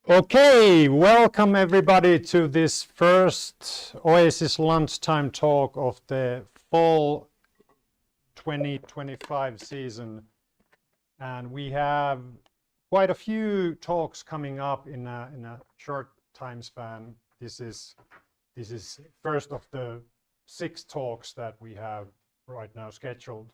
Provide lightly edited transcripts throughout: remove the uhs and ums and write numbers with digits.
Okay, welcome everybody to this first OASIS lunchtime talk of the fall 2025 season. And we have quite a few talks coming up in a short time span. This is first of the 6 talks that we have right now scheduled.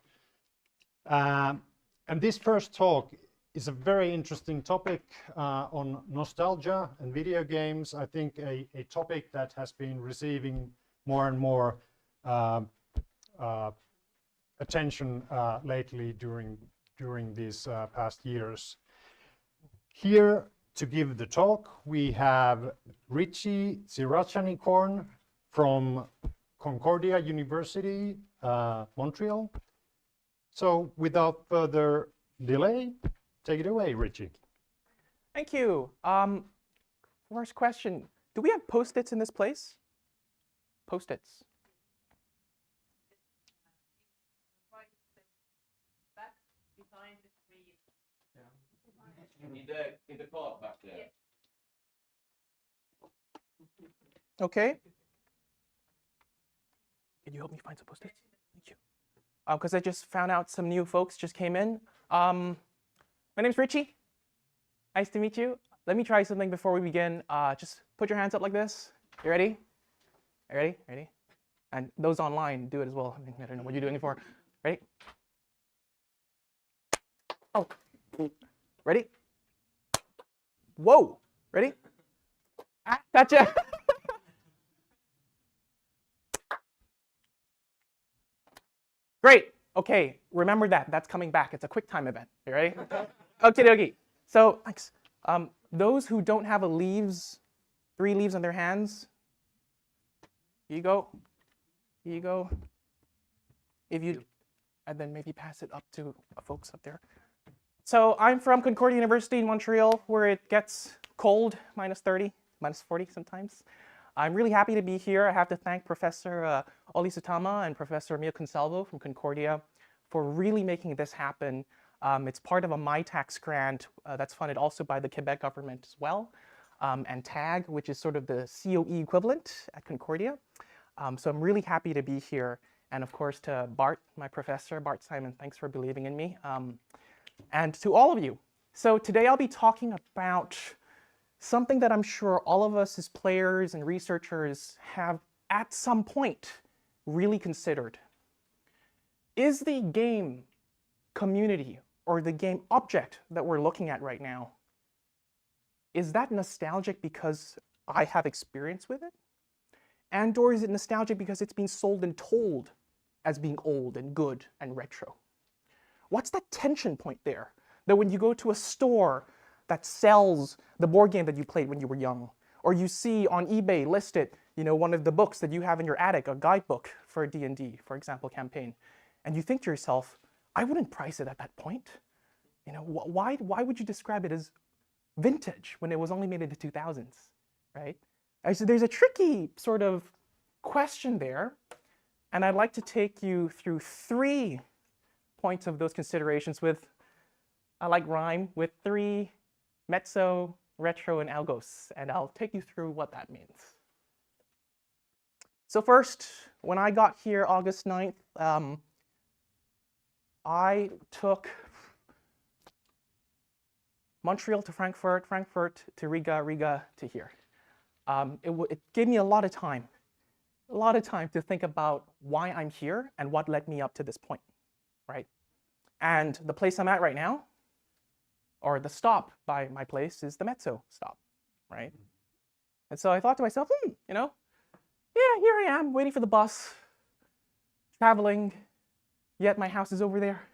And this first talk is a very interesting topic on nostalgia and video games. I think a topic that has been receiving more and more attention lately during these past years. Here to give the talk, we have Richy Srirachanikorn from Concordia University, Montreal. So without further delay, take it away, Richy. Thank you. First question, do we have Post-its in this place? Post-its. Back behind the screen. In the card back there. Okay. Can you help me find some Post-its? Thank you. Because I just found out some new folks just came in. My name's Richy. Nice to meet you. Let me try something before we begin. Just put your hands up like this. You ready? You ready? Ready? And those online, do it as well. I mean, I don't know what you're doing it for. Ready? Oh. Ready? Whoa. Ready? Ah, gotcha. Great. Okay, remember that. That's coming back. It's a quick time event. You ready? Okay, dokie. So, thanks. Those who don't have 3 leaves on their hands, here you go. Here you go. If you, and then maybe pass it up to folks up there. So I'm from Concordia University in Montreal, where it gets cold, -30, -40 sometimes. I'm really happy to be here. I have to thank Professor Olli Sutama and Professor Mia Consalvo from Concordia for really making this happen. It's part of a MyTax grant that's funded also by the Quebec government as well, and TAG, which is sort of the COE equivalent at Concordia. So I'm really happy to be here. And of course to Bart, my professor, Bart Simon, thanks for believing in me. And to all of you. So today I'll be talking about something that I'm sure all of us as players and researchers have at some point really considered. Is the game community or the game object that we're looking at right now, is that nostalgic because I have experience with it? And or is it nostalgic because it's being sold and told as being old and good and retro? What's that tension point there? That when you go to a store that sells the board game that you played when you were young, or you see on eBay listed, one of the books that you have in your attic, a guidebook for D&D, for example, campaign, and you think to yourself, I wouldn't price it at that point. Why would you describe it as vintage when it was only made in the 2000s, right? So there's a tricky sort of question there, and I'd like to take you through 3 points of those considerations with, I like rhyme, with 3 Metso, retro, and algos, and I'll take you through what that means. So first, when I got here August 9th, I took Montreal to Frankfurt, Frankfurt to Riga, Riga to here. It gave me a lot of time to think about why I'm here and what led me up to this point, right? And the place I'm at right now, or the stop by my place, is the Metso stop, right? And so I thought to myself, yeah, here I am waiting for the bus, traveling, yet my house is over there.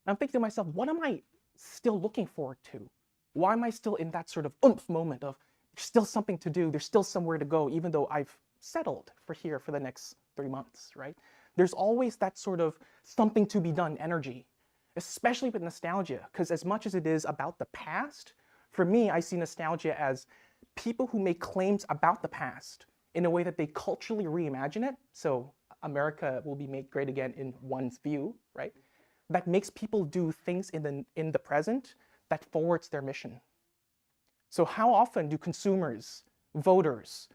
And I'm thinking to myself, what am I still looking forward to? Why am I still in that sort of oomph moment of there's still something to do, there's still somewhere to go, even though I've settled for here for the next 3 months, right? There's always that sort of something to be done energy, especially with nostalgia, because as much as it is about the past, for me, I see nostalgia as people who make claims about the past in a way that they culturally reimagine it. So America will be made great again in one's view, right? That makes people do things in the present that forwards their mission. So how often do consumers, voters,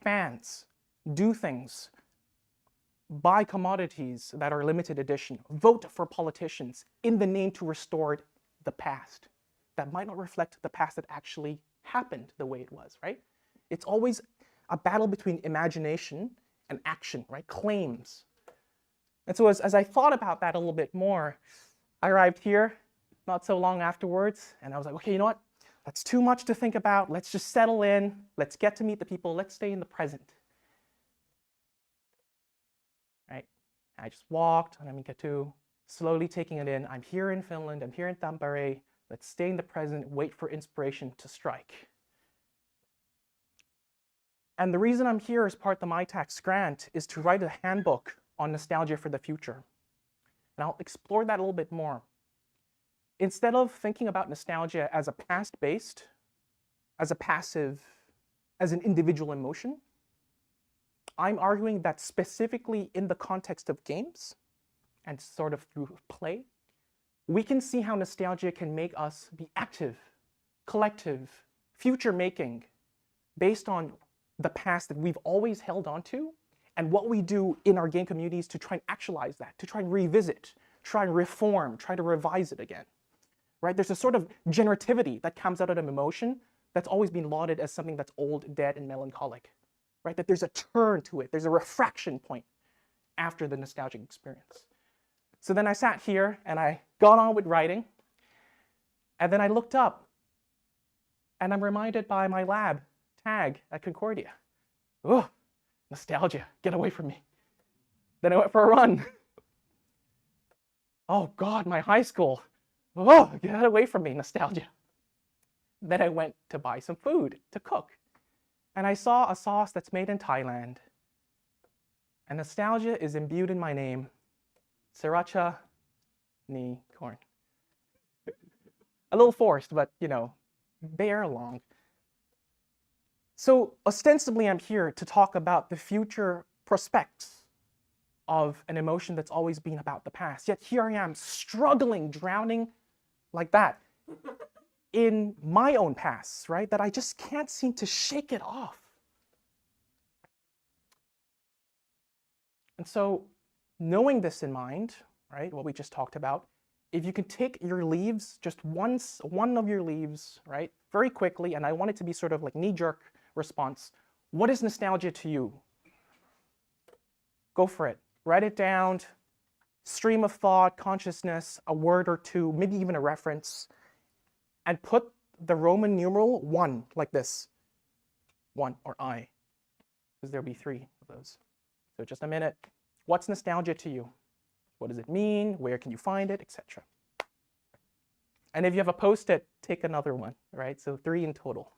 fans do things, buy commodities that are limited edition, vote for politicians in the name to restore the past that might not reflect the past that actually happened the way it was, right? It's always a battle between imagination and action, right? Claims. And so as I thought about that a little bit more, I arrived here not so long afterwards, and I was like, okay, you know what? That's too much to think about. Let's just settle in. Let's get to meet the people. Let's stay in the present. Right? I just walked, and I'm slowly taking it in. I'm here in Finland. I'm here in Tampere. Let's stay in the present, wait for inspiration to strike. And the reason I'm here as part of the MyTax grant is to write a handbook on nostalgia for the future. And I'll explore that a little bit more. Instead of thinking about nostalgia as a past-based, as a passive, as an individual emotion, I'm arguing that specifically in the context of games and sort of through play, we can see how nostalgia can make us be active, collective, future-making, based on the past that we've always held on to, and what we do in our game communities to try and actualize that, to try and revisit, try and reform, try to revise it again. Right? There's a sort of generativity that comes out of an emotion that's always been lauded as something that's old, dead, and melancholic. Right? That there's a turn to it, there's a refraction point after the nostalgic experience. So then I sat here and I got on with writing, and then I looked up and I'm reminded by my lab tag at Concordia. Oh, nostalgia, get away from me. Then I went for a run. Oh God, my high school. Oh, get away from me, nostalgia. Then I went to buy some food to cook. And I saw a sauce that's made in Thailand. And nostalgia is imbued in my name, Srirachanikorn. A little forced, but you know, bear along. So ostensibly I'm here to talk about the future prospects of an emotion that's always been about the past. Yet here I am struggling, drowning like that in my own past, right? That I just can't seem to shake it off. And so knowing this in mind, right, what we just talked about, if you can take your leaves, just one of your leaves, right, very quickly, and I want it to be sort of like knee-jerk response. What is nostalgia to you? Go for it. Write it down. Stream of thought, consciousness, a word or two, maybe even a reference, and put the Roman numeral 1 like this. 1 or I, because there'll be 3 of those. So just a minute. What's nostalgia to you? What does it mean? Where can you find it, etc. And if you have a Post-it, take another one, right? So 3 in total.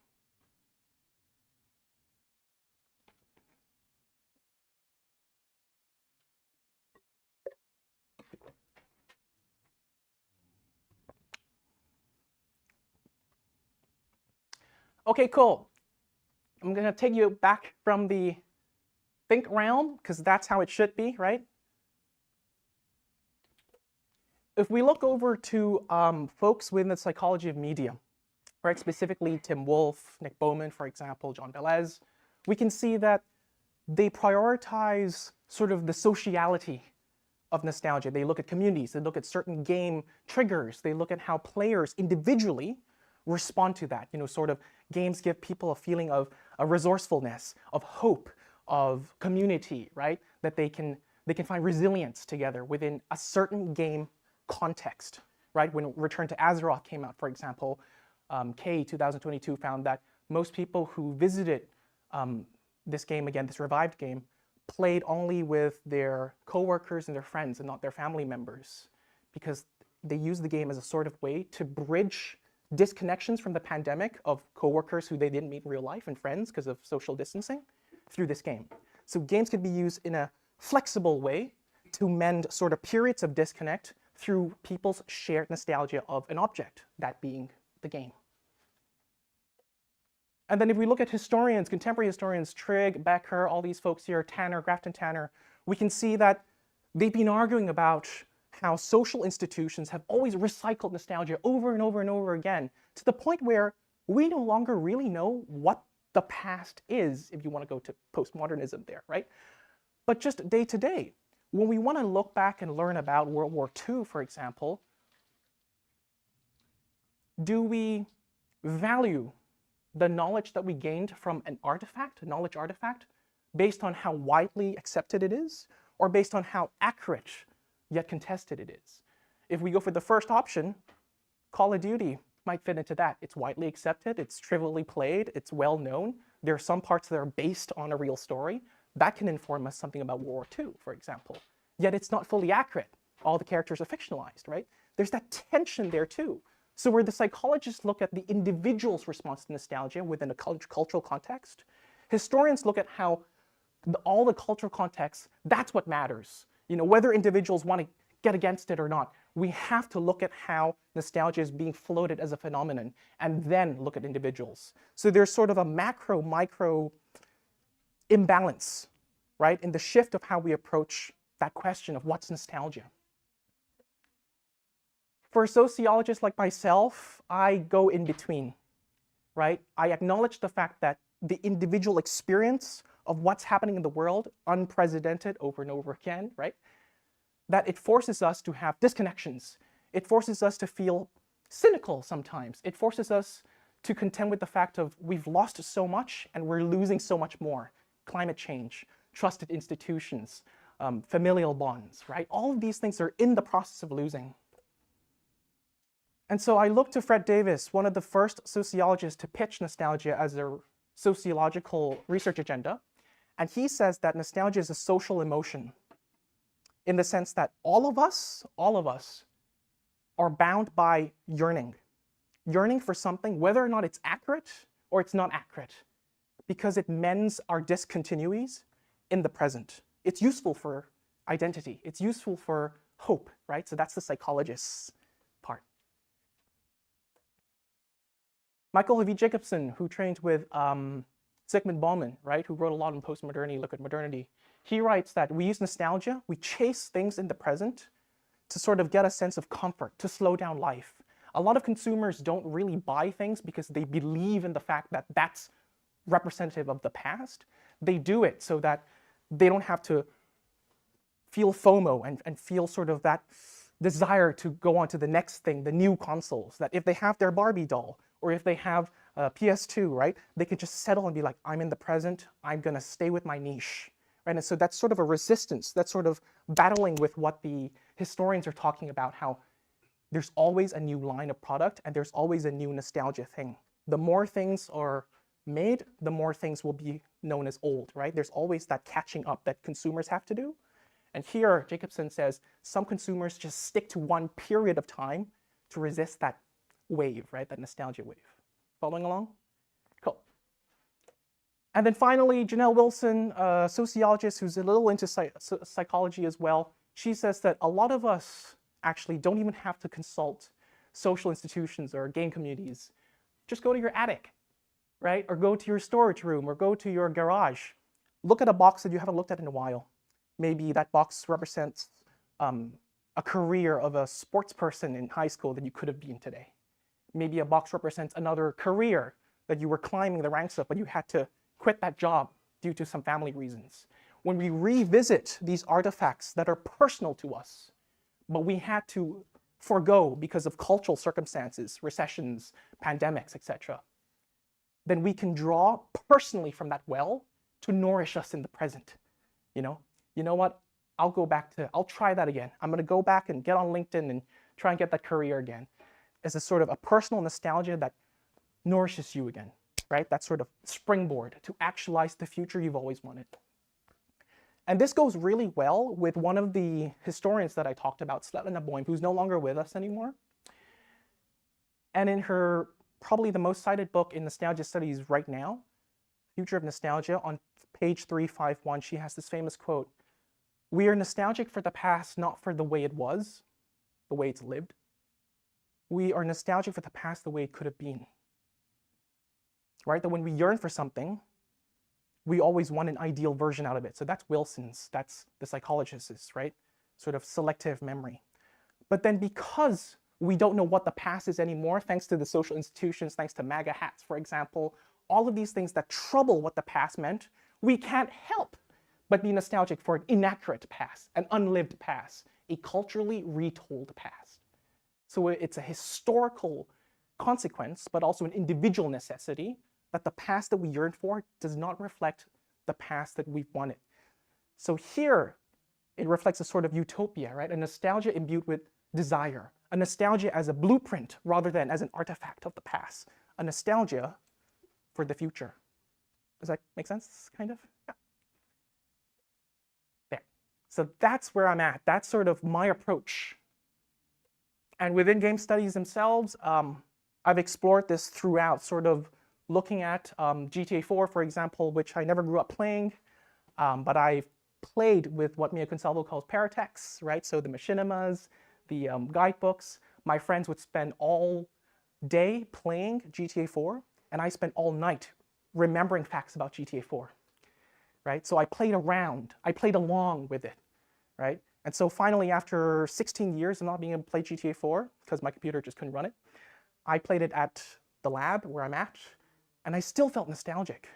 Okay, cool. I'm going to take you back from the think realm, because that's how it should be, right? If we look over to folks within the psychology of media, right, specifically Tim Wolfe, Nick Bowman, for example, John Velez, we can see that they prioritize sort of the sociality of nostalgia. They look at communities, they look at certain game triggers, they look at how players individually respond to that. You know, sort of games give people a feeling of a resourcefulness, of hope, of community, right? That they can find resilience together within a certain game context, right? When Return to Azeroth came out, for example, K 2022 found that most people who visited this game, again, this revived game, played only with their coworkers and their friends and not their family members, because they used the game as a sort of way to bridge disconnections from the pandemic of coworkers who they didn't meet in real life and friends because of social distancing through this game. So games could be used in a flexible way to mend sort of periods of disconnect through people's shared nostalgia of an object, that being the game. And then if we look at historians, contemporary historians, Trigg, Becker, all these folks here, Tanner, Grafton Tanner, we can see that they've been arguing about how social institutions have always recycled nostalgia over and over and over again, to the point where we no longer really know what the past is, if you want to go to postmodernism there, right? But just day to day, when we want to look back and learn about World War II, for example, do we value the knowledge that we gained from an artifact, a knowledge artifact, based on how widely accepted it is, or based on how accurate yet contested it is? If we go for the first option, Call of Duty might fit into that. It's widely accepted, it's trivially played, it's well known. There are some parts that are based on a real story. That can inform us something about World War II, for example. Yet it's not fully accurate. All the characters are fictionalized, right? There's that tension there too. So where the psychologists look at the individual's response to nostalgia within a cultural context, historians look at how all the cultural context, that's what matters. You know, whether individuals want to get against it or not, we have to look at how nostalgia is being floated as a phenomenon and then look at individuals. So there's sort of a macro-micro imbalance, right, in the shift of how we approach that question of what's nostalgia. For a sociologist like myself, I go in between, right? I acknowledge the fact that the individual experience of what's happening in the world, unprecedented over and over again, right? That it forces us to have disconnections. It forces us to feel cynical sometimes. It forces us to contend with the fact of we've lost so much and we're losing so much more. Climate change, trusted institutions, familial bonds, right? All of these things are in the process of losing. And so I look to Fred Davis, one of the first sociologists to pitch nostalgia as a sociological research agenda. And he says that nostalgia is a social emotion in the sense that all of us are bound by yearning. Yearning for something, whether or not it's accurate or it's not accurate, because it mends our discontinuities in the present. It's useful for identity. It's useful for hope, right? So that's the psychologist's part. Michael V. Jacobson, who trained with Zygmunt Bauman, right, who wrote a lot on postmodernity, look at modernity, he writes that we use nostalgia, we chase things in the present to sort of get a sense of comfort, to slow down life. A lot of consumers don't really buy things because they believe in the fact that that's representative of the past. They do it so that they don't have to feel FOMO and feel sort of that desire to go on to the next thing, the new consoles, that if they have their Barbie doll or if they have a PS2, right, they can just settle and be like, I'm in the present, I'm gonna stay with my niche. Right? And so that's sort of a resistance, that's sort of battling with what the historians are talking about, how there's always a new line of product and there's always a new nostalgia thing. The more things are made, the more things will be known as old, right? There's always that catching up that consumers have to do. And here, Jacobson says, some consumers just stick to one period of time to resist that wave, right? That nostalgia wave. Following along? Cool. And then finally, Janelle Wilson, a sociologist who's a little into psychology as well, she says that a lot of us actually don't even have to consult social institutions or game communities. Just go to your attic, right? Or go to your storage room or go to your garage. Look at a box that you haven't looked at in a while. Maybe that box represents a career of a sports person in high school that you could have been today. Maybe a box represents another career that you were climbing the ranks of, but you had to quit that job due to some family reasons. When we revisit these artifacts that are personal to us, but we had to forego because of cultural circumstances, recessions, pandemics, etc., then we can draw personally from that well to nourish us in the present. You know what? I'll try that again. I'm going to go back and get on LinkedIn and try and get that career again. As a sort of a personal nostalgia that nourishes you again, right? That sort of springboard to actualize the future you've always wanted. And this goes really well with one of the historians that I talked about, Svetlana Boym, who's no longer with us anymore. And in her, probably the most cited book in nostalgia studies right now, Future of Nostalgia, on page 351, she has this famous quote, "We are nostalgic for the past, not for the way it was, the way it's lived. We are nostalgic for the past the way it could have been." Right? That when we yearn for something, we always want an ideal version out of it. So that's Wilson's, that's the psychologist's, right? Sort of selective memory. But then because We don't know what the past is anymore, thanks to the social institutions, thanks to MAGA hats, for example. All of these things that trouble what the past meant, we can't help but be nostalgic for an inaccurate past, an unlived past, a culturally retold past. So it's a historical consequence, but also an individual necessity, that the past that we yearn for does not reflect the past that we've wanted. So here, it reflects a sort of utopia, right? A nostalgia imbued with desire, a nostalgia as a blueprint rather than as an artifact of the past, a nostalgia for the future. Does that make sense, kind of? Yeah. There. So that's where I'm at. That's sort of my approach. And within game studies themselves, I've explored this throughout, sort of looking at GTA 4, for example, which I never grew up playing, but I've played with what Mia Consalvo calls paratexts, right? So the machinimas, the guidebooks. My friends would spend all day playing GTA 4, and I spent all night remembering facts about GTA 4, right? So I played around, I played along with it, right? And so finally, after 16 years of not being able to play GTA 4, because my computer just couldn't run it, I played it at the lab where I'm at, and I still felt nostalgic,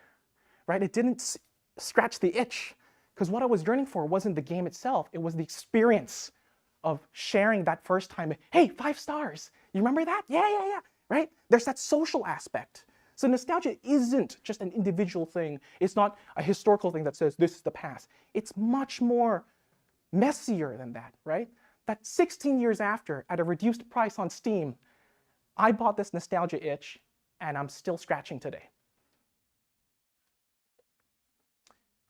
right? It didn't scratch the itch, because what I was yearning for wasn't the game itself, it was the experience of sharing that first time. Hey, 5 stars, you remember that? Yeah, right? There's that social aspect. So nostalgia isn't just an individual thing. It's not a historical thing that says this is the past. It's much more messier than that, right? That 16 years after, at a reduced price on Steam, I bought this nostalgia itch, and I'm still scratching today.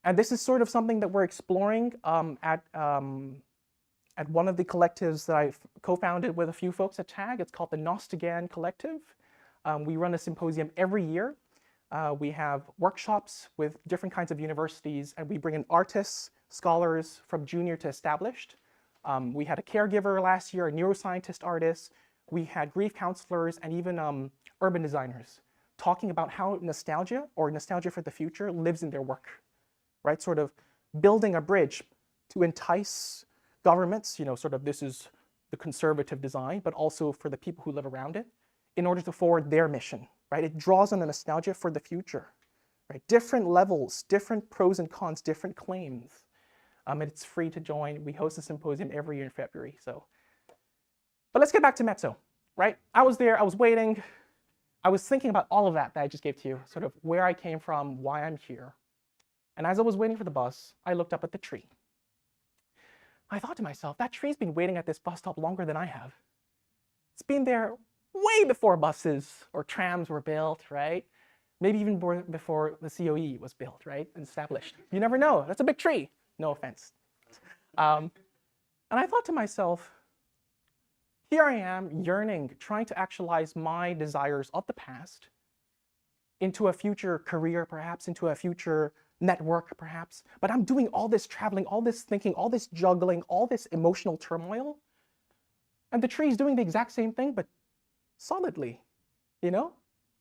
And this is sort of something that we're exploring at one of the collectives that I've co-founded with a few folks at TAG. It's called the NOSTAGAIN Collective. We run a symposium every year. We have workshops with different kinds of universities, and we bring in artists, scholars from junior to established. We had a caregiver last year, a neuroscientist artist. We had grief counselors and even urban designers talking about how nostalgia or nostalgia for the future lives in their work, right? Sort of building a bridge to entice governments, you know, sort of this is the conservative design, but also for the people who live around it in order to forward their mission, right? It draws on the nostalgia for the future, right? Different levels, different pros and cons, different claims. And it's free to join. We host a symposium every year in February, so. But let's get back to Metso, right? I was there, I was waiting. I was thinking about all of that I just gave to you, sort of where I came from, why I'm here. And as I was waiting for the bus, I looked up at the tree. I thought to myself, that tree's been waiting at this bus stop longer than I have. It's been there way before buses or trams were built, right? Maybe even before the COE was built, right? And established. You never know. That's a big tree. No offense. And I thought to myself, here I am yearning, trying to actualize my desires of the past into a future career, perhaps, into a future network, perhaps. But I'm doing all this traveling, all this thinking, all this juggling, all this emotional turmoil. And the tree is doing the exact same thing, but solidly, you know?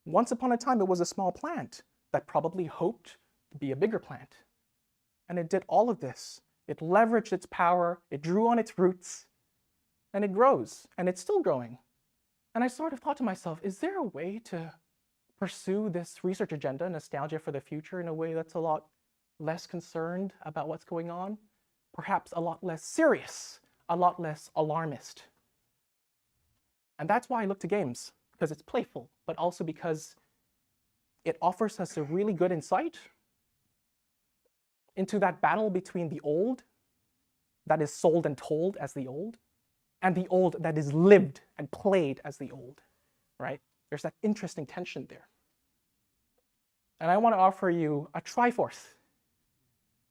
Once upon a time, it was a small plant that probably hoped to be a bigger plant. And it did all of this. It leveraged its power, it drew on its roots, and it grows, and it's still growing. And I sort of thought to myself, is there a way to pursue this research agenda, nostalgia for the future, in a way that's a lot less concerned about what's going on? Perhaps a lot less serious, a lot less alarmist. And that's why I look to games, because it's playful, but also because it offers us a really good insight into that battle between the old, that is sold and told as the old, and the old that is lived and played as the old, right? There's that interesting tension there. And I want to offer you a triforce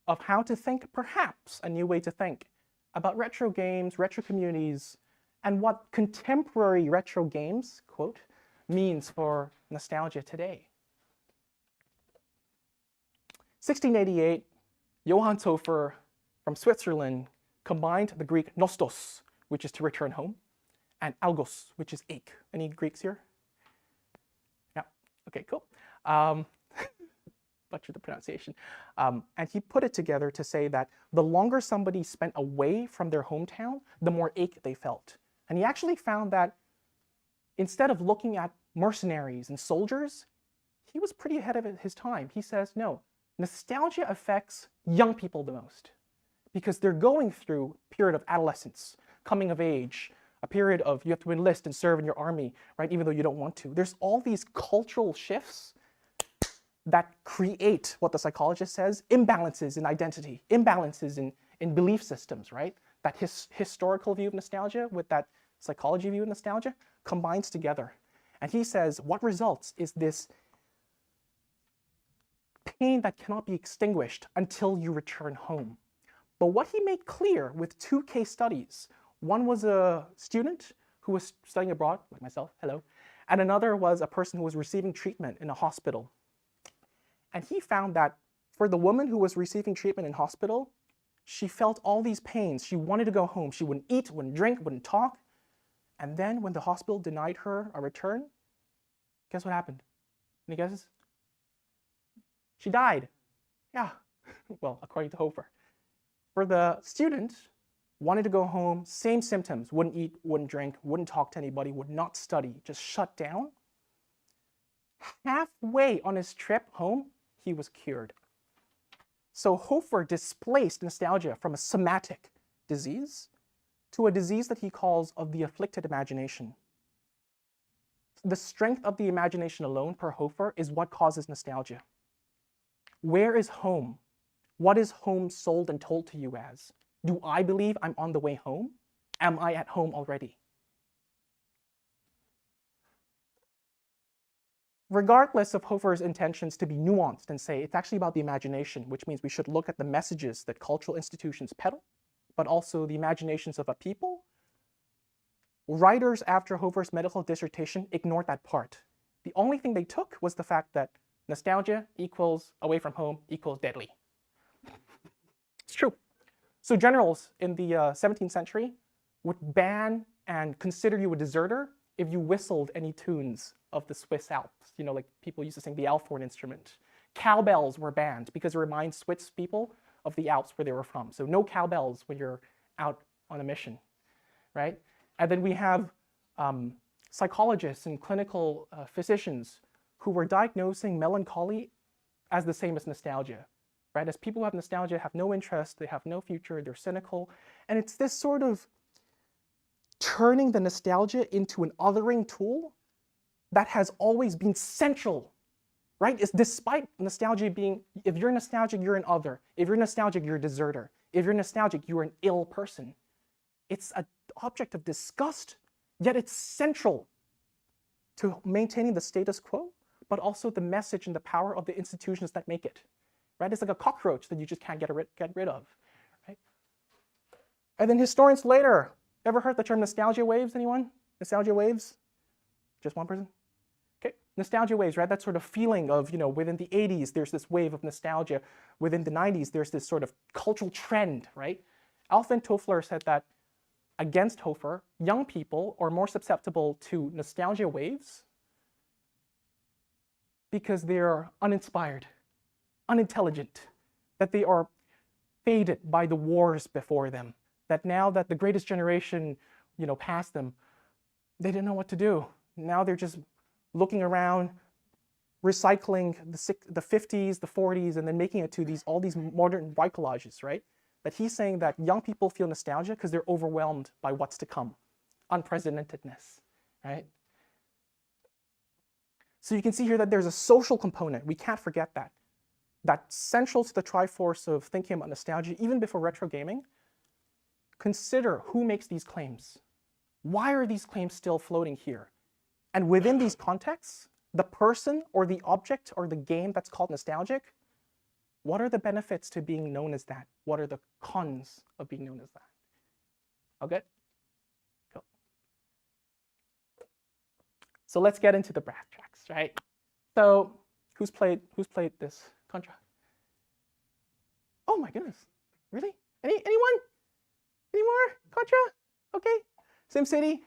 of how to think, perhaps a new way to think about retro games, retro communities, and what contemporary retro games, quote, means for nostalgia today. 1688, Johann Hofer from Switzerland combined the Greek nostos, which is to return home, and algos, which is ache. Any Greeks here? Yeah, okay, cool. Butchered the pronunciation. And he put it together to say that the longer somebody spent away from their hometown, the more ache they felt. And he actually found that instead of looking at mercenaries and soldiers, he was pretty ahead of his time. He says, no, nostalgia affects young people the most because they're going through a period of adolescence, coming of age, a period of you have to enlist and serve in your army, right? Even though you don't want to. There's all these cultural shifts that create what the psychologist says, imbalances in identity, imbalances in belief systems, right? That historical view of nostalgia with that psychology view of nostalgia combines together. And he says what results is this pain that cannot be extinguished until you return home. But what he made clear with 2 case studies, one was a student who was studying abroad, like myself, hello, and another was a person who was receiving treatment in a hospital. And he found that for the woman who was receiving treatment in hospital, she felt all these pains. She wanted to go home. She wouldn't eat, wouldn't drink, wouldn't talk. And then when the hospital denied her a return, guess what happened? Any guesses? She died. Yeah, well, according to Hofer. For the student, wanted to go home, same symptoms, wouldn't eat, wouldn't drink, wouldn't talk to anybody, would not study, just shut down. Halfway on his trip home, he was cured. So Hofer displaced nostalgia from a somatic disease to a disease that he calls of the afflicted imagination. The strength of the imagination alone, per Hofer, is what causes nostalgia. Where is home? What is home sold and told to you as? Do I believe I'm on the way home? Am I at home already? Regardless of Hofer's intentions to be nuanced and say it's actually about the imagination, which means we should look at the messages that cultural institutions peddle, but also the imaginations of a people, writers after Hofer's medical dissertation ignored that part. The only thing they took was the fact that nostalgia equals away from home equals deadly. It's true. So generals in the 17th century would ban and consider you a deserter if you whistled any tunes of the Swiss Alps. You know, like people used to sing the Alphorn instrument. Cowbells were banned because it reminds Swiss people of the Alps where they were from. So no cowbells when you're out on a mission, right? And then we have psychologists and clinical physicians who were diagnosing melancholy as the same as nostalgia, right? As people who have nostalgia have no interest, they have no future, they're cynical. And it's this sort of turning the nostalgia into an othering tool that has always been central, right? It's despite nostalgia being, if you're nostalgic, you're an other. If you're nostalgic, you're a deserter. If you're nostalgic, you're an ill person. It's an object of disgust, yet it's central to maintaining the status quo, but also the message and the power of the institutions that make it, right? It's like a cockroach that you just can't get rid of, right? And then historians later, ever heard the term nostalgia waves, anyone? Nostalgia waves? Just one person? Okay, nostalgia waves, right? That sort of feeling of, you know, within the 80s, there's this wave of nostalgia. Within the 90s, there's this sort of cultural trend, right? Alfred Toffler said that against Hofer, young people are more susceptible to nostalgia waves because they're uninspired, unintelligent, that they are faded by the wars before them, that now that the greatest generation, you know, passed them, they didn't know what to do. Now they're just looking around, recycling the 50s, the 40s, and then making it to all these modern white collages, right? That he's saying that young people feel nostalgia because they're overwhelmed by what's to come, unprecedentedness, right? So you can see here that there's a social component. We can't forget that. That's central to the triforce of thinking about nostalgia, even before retro gaming. Consider who makes these claims. Why are these claims still floating here? And within these contexts, the person or the object or the game that's called nostalgic, what are the benefits to being known as that? What are the cons of being known as that? All good? Cool. So let's get into the brass tracks, right? So who's played this Contra? Oh my goodness, really? Anyone? Any more Contra? Okay. SimCity?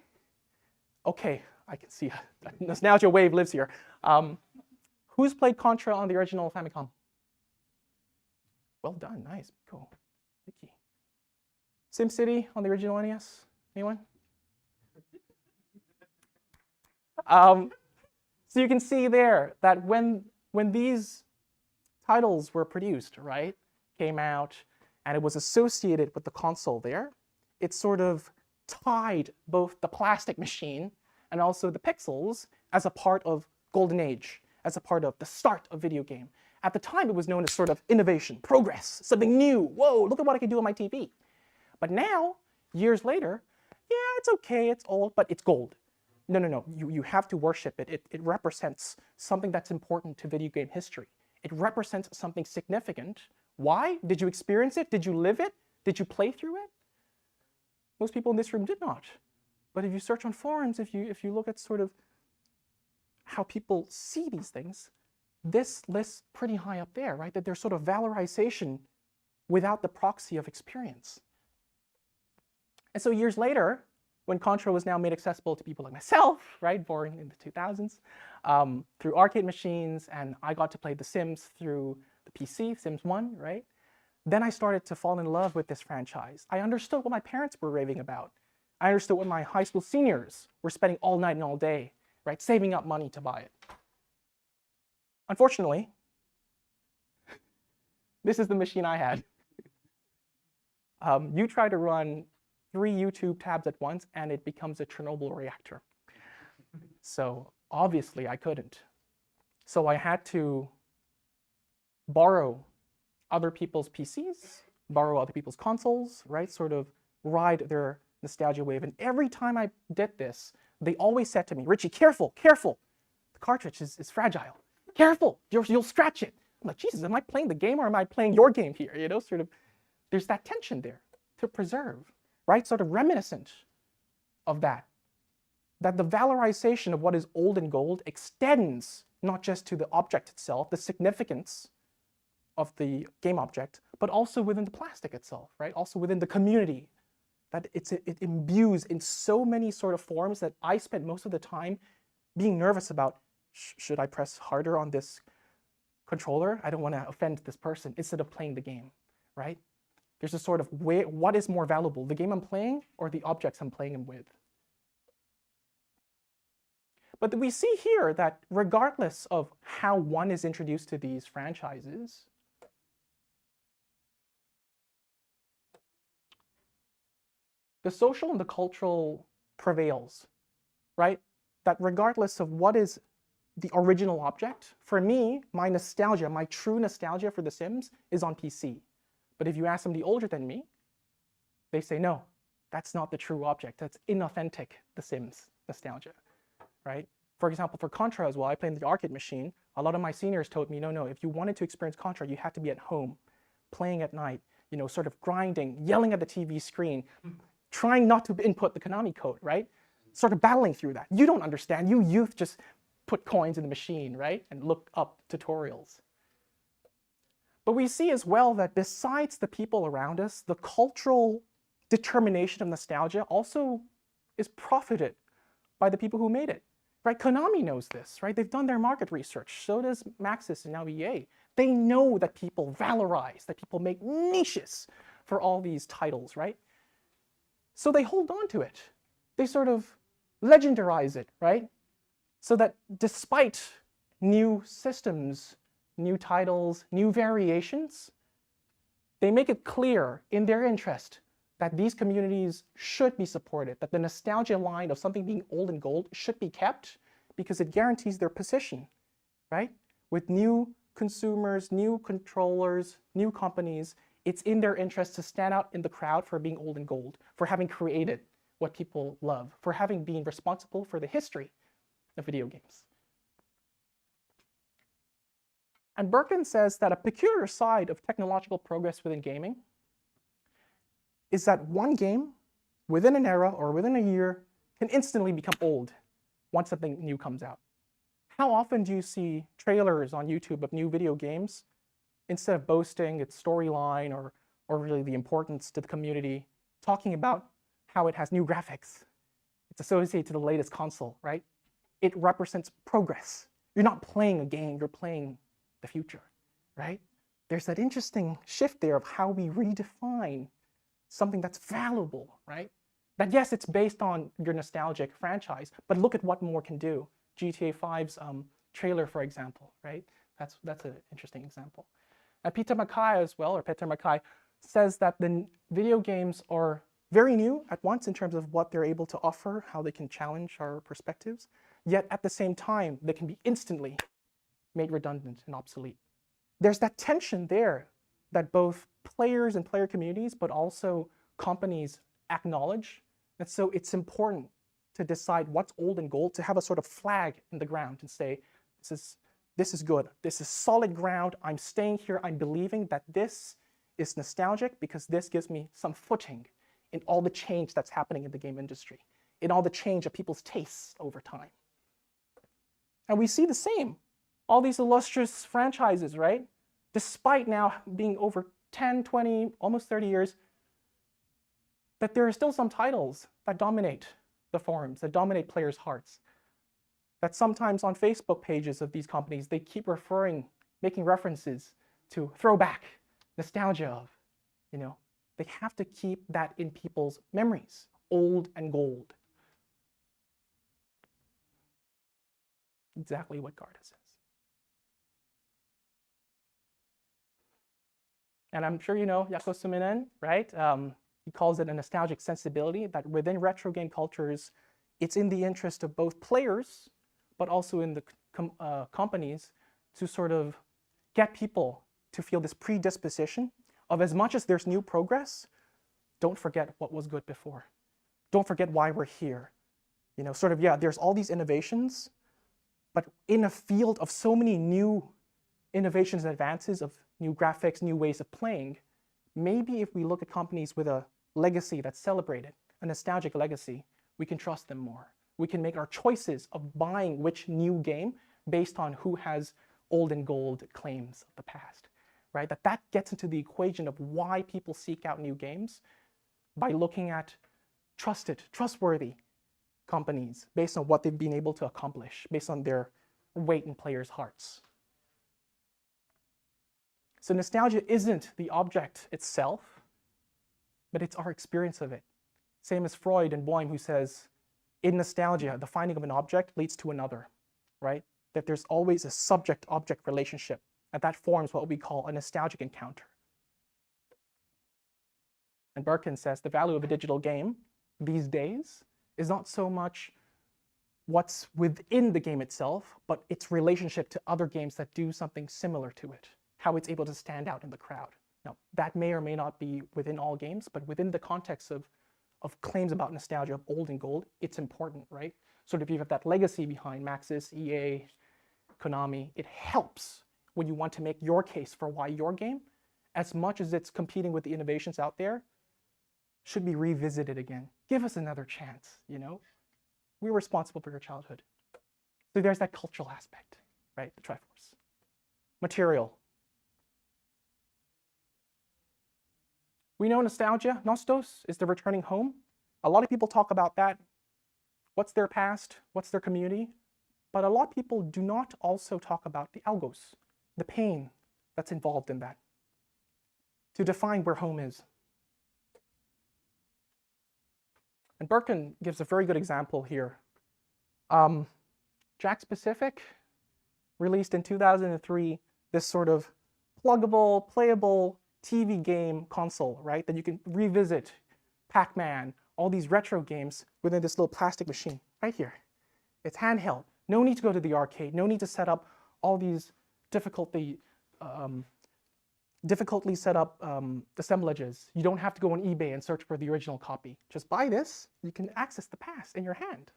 Okay, I can see a nostalgia wave lives here. Who's played Contra on the original Famicom? Well done, nice, cool. Thank you. SimCity on the original NES? Anyone? So you can see there that when these titles were produced, right, came out, and it was associated with the console there, it sort of tied both the plastic machine and also the pixels as a part of golden age, as a part of the start of video game. At the time, it was known as sort of innovation, progress, something new. Whoa, look at what I can do on my TV. But now, years later, yeah, it's okay, it's old, but it's gold. No. You have to worship it. It represents something that's important to video game history. It represents something significant. Why? Did you experience it? Did you live it? Did you play through it? Most people in this room did not. But if you search on forums, if you look at sort of how people see these things, this lists pretty high up there, right? That there's sort of valorization without the proxy of experience. And so years later, when Contra was now made accessible to people like myself, right, born in the 2000s, through arcade machines, and I got to play The Sims through the PC, Sims 1, right? Then I started to fall in love with this franchise. I understood what my parents were raving about. I understood what my high school seniors were spending all night and all day, right, saving up money to buy it. Unfortunately, this is the machine I had. You try to run 3 YouTube tabs at once, and it becomes a Chernobyl reactor. So obviously, I couldn't. So I had to borrow other people's PCs, borrow other people's consoles, right? Sort of ride their nostalgia wave. And every time I did this, they always said to me, Richy, careful, careful. The cartridge is fragile. Careful, you'll scratch it. I'm like, Jesus, am I playing the game or am I playing your game here? You know, sort of, there's that tension there to preserve, right? Sort of reminiscent of that. That the valorization of what is old and gold extends not just to the object itself, the significance of the game object, but also within the plastic itself, right? Also within the community. That it imbues in so many sort of forms that I spent most of the time being nervous about, should I press harder on this controller? I don't want to offend this person, instead of playing the game, right? There's a sort of way, what is more valuable, the game I'm playing or the objects I'm playing them with? But we see here that regardless of how one is introduced to these franchises, the social and the cultural prevails, right? That regardless of what is the original object, for me, my nostalgia, my true nostalgia for The Sims is on PC. But if you ask somebody older than me, they say, no, that's not the true object. That's inauthentic, The Sims nostalgia, right? For example, for Contra as well, I played in the arcade machine. A lot of my seniors told me, no, if you wanted to experience Contra, you had to be at home, playing at night, you know, sort of grinding, yelling at the TV screen, trying not to input the Konami code, right? Sort of battling through that. You don't understand. You youth just put coins in the machine, right? And look up tutorials. But we see as well that besides the people around us, the cultural determination of nostalgia also is profited by the people who made it, right? Konami knows this, right? They've done their market research. So does Maxis and now EA. They know that people valorize, that people make niches for all these titles, right? So they hold on to it. They sort of legendarize it, right? So that despite new systems, new titles, new variations, they make it clear in their interest that these communities should be supported, that the nostalgia line of something being old and gold should be kept because it guarantees their position, right? With new consumers, new controllers, new companies, it's in their interest to stand out in the crowd for being old and gold, for having created what people love, for having been responsible for the history of video games. And Birkin says that a peculiar side of technological progress within gaming is that one game within an era or within a year can instantly become old once something new comes out. How often do you see trailers on YouTube of new video games, instead of boasting its storyline or really the importance to the community, talking about how it has new graphics, it's associated to the latest console, right? It represents progress. You're not playing a game, you're playing the future, right? There's that interesting shift there of how we redefine something that's valuable, right? That yes, it's based on your nostalgic franchise, but look at what more can do. GTA 5's trailer, for example, right? That's an interesting example. And Peter Mackay as well, or Peter Mackay, says that the video games are very new at once in terms of what they're able to offer, how they can challenge our perspectives, yet at the same time, they can be instantly made redundant and obsolete. There's that tension there that both players and player communities, but also companies acknowledge. And so it's important to decide what's old and gold, to have a sort of flag in the ground and say, this is good. This is solid ground. I'm staying here. I'm believing that this is nostalgic because this gives me some footing in all the change that's happening in the game industry, in all the change of people's tastes over time. And we see the same. All these illustrious franchises, right? Despite now being over 10, 20, almost 30 years, that there are still some titles that dominate the forums, that dominate players' hearts. That sometimes on Facebook pages of these companies, they keep making references to throwback, nostalgia of, they have to keep that in people's memories, old and gold. Exactly what Garda says. And I'm sure you know Jaakko Suminen, right? He calls it a nostalgic sensibility, that within retro game cultures, it's in the interest of both players, but also in the companies to sort of get people to feel this predisposition of, as much as there's new progress, don't forget what was good before. Don't forget why we're here. There's all these innovations, but in a field of so many new innovations and advances of new graphics, new ways of playing, maybe if we look at companies with a legacy that's celebrated, a nostalgic legacy, we can trust them more. We can make our choices of buying which new game based on who has old and gold claims of the past, right? That gets into the equation of why people seek out new games by looking at trustworthy companies based on what they've been able to accomplish, based on their weight in players' hearts. So nostalgia isn't the object itself, but it's our experience of it. Same as Freud and Boehm, who says, in nostalgia, the finding of an object leads to another, right? That there's always a subject-object relationship, and that forms what we call a nostalgic encounter. And Birkin says the value of a digital game these days is not so much what's within the game itself, but its relationship to other games that do something similar to it, how it's able to stand out in the crowd. Now, that may or may not be within all games, but within the context of claims about nostalgia of old and gold, it's important, right? Sort of if you have that legacy behind Maxis, EA, Konami, it helps when you want to make your case for why your game, as much as it's competing with the innovations out there, should be revisited again. Give us another chance, We're responsible for your childhood. So there's that cultural aspect, right? The Triforce. Material. We know nostalgia, nostos, is the returning home. A lot of people talk about that. What's their past? What's their community? But a lot of people do not also talk about the algos, the pain that's involved in that, to define where home is. And Birkin gives a very good example here. Jack's Pacific released in 2003 this sort of pluggable, playable TV game console, right? That you can revisit Pac-Man, all these retro games within this little plastic machine right here. It's handheld. No need to go to the arcade. No need to set up all these difficultly set up assemblages. You don't have to go on eBay and search for the original copy. Just buy this. You can access the past in your hand.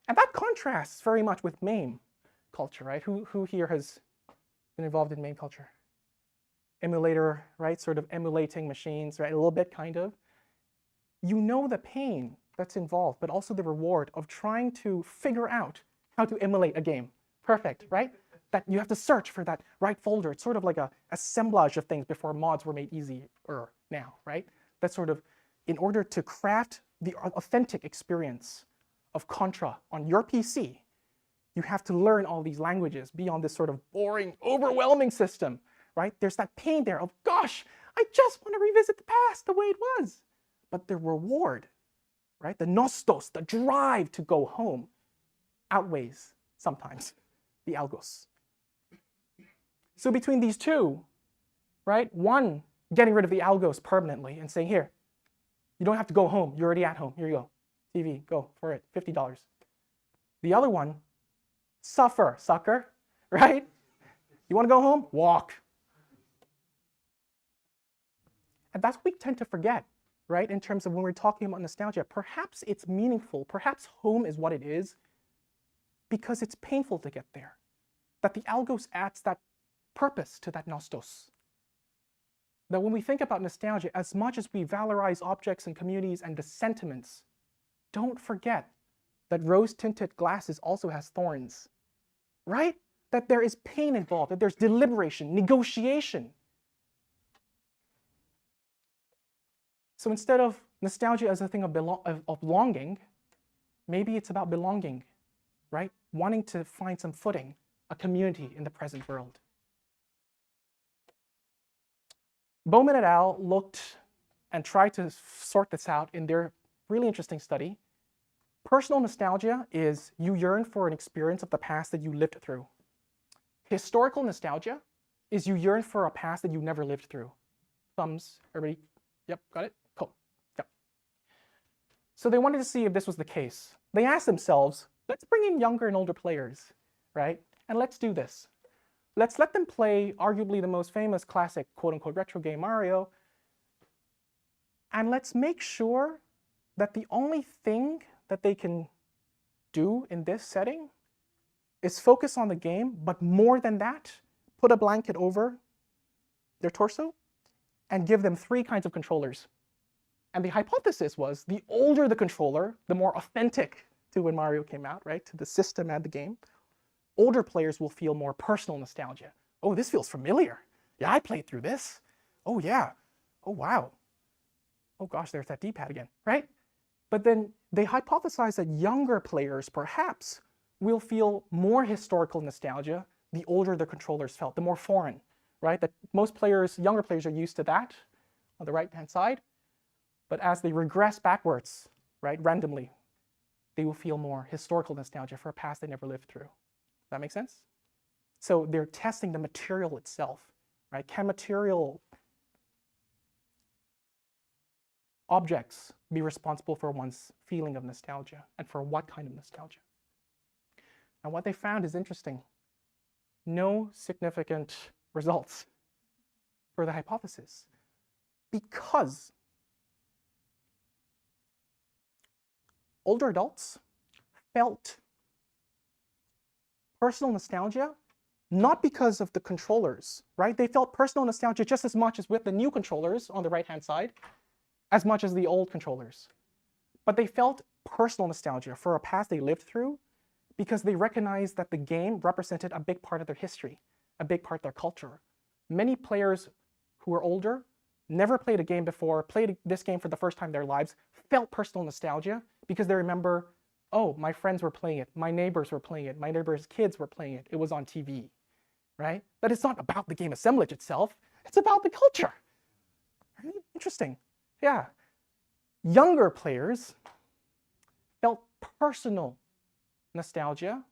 And that contrasts very much with MAME culture, right? Who here has been involved in MAME culture? Emulator, right? Sort of emulating machines, right? A little bit, kind of. You know the pain that's involved, but also the reward of trying to figure out how to emulate a game. Perfect, right? That you have to search for that right folder. It's sort of like a assemblage of things before mods were made easier now, right? That's sort of, in order to craft the authentic experience of Contra on your PC, you have to learn all these languages, be on this sort of boring, overwhelming system, right? There's that pain there of, gosh, I just want to revisit the past the way it was. But the reward, right? The nostos, the drive to go home, outweighs sometimes the algos. So between these two, right, one, getting rid of the algos permanently and saying, here, you don't have to go home. You're already at home. Here you go. TV, go for it, $50. The other one, suffer, sucker, right? You want to go home? Walk. And that's what we tend to forget, right, in terms of when we're talking about nostalgia. Perhaps it's meaningful. Perhaps home is what it is because it's painful to get there. That the algos adds that purpose to that nostos. That when we think about nostalgia, as much as we valorize objects and communities and the sentiments, don't forget that rose-tinted glasses also has thorns, right? That there is pain involved, that there's deliberation, negotiation. So instead of nostalgia as a thing of longing, maybe it's about belonging, right? Wanting to find some footing, a community in the present world. Bowman et al. Looked and tried to sort this out in their really interesting study. Personal nostalgia is you yearn for an experience of the past that you lived through. Historical nostalgia is you yearn for a past that you never lived through. Thumbs, everybody? Yep, got it? Cool. Yep. So they wanted to see if this was the case. They asked themselves, let's bring in younger and older players, right? And let's do this. Let's let them play arguably the most famous classic quote-unquote retro game, Mario, and let's make sure that the only thing that they can do in this setting is focus on the game, but more than that, put a blanket over their torso and give them 3 kinds of controllers. And the hypothesis was the older the controller, the more authentic to when Mario came out, right, to the system and the game. Older players will feel more personal nostalgia. Oh, this feels familiar. Yeah, I played through this. Oh, yeah. Oh, wow. Oh, gosh, there's that D-pad again, right? But then they hypothesized that younger players, perhaps, will feel more historical nostalgia the older the controllers felt, the more foreign, right? That most players, younger players, are used to that on the right-hand side. But as they regress backwards, right, randomly, they will feel more historical nostalgia for a past they never lived through. That make sense? So they're testing the material itself, right? Can material objects be responsible for one's feeling of nostalgia, and for what kind of nostalgia? And what they found is interesting. No significant results for the hypothesis, because older adults felt personal nostalgia, not because of the controllers, right? They felt personal nostalgia just as much as with the new controllers on the right-hand side, as much as the old controllers. But they felt personal nostalgia for a past they lived through because they recognized that the game represented a big part of their history, a big part of their culture. Many players who were older, never played a game before, played this game for the first time in their lives, felt personal nostalgia because they remember, oh, my friends were playing it, my neighbors were playing it, my neighbors' kids were playing it, it was on TV, right? But it's not about the game assemblage itself, it's about the culture. Right? Interesting, yeah. Younger players felt personal nostalgia,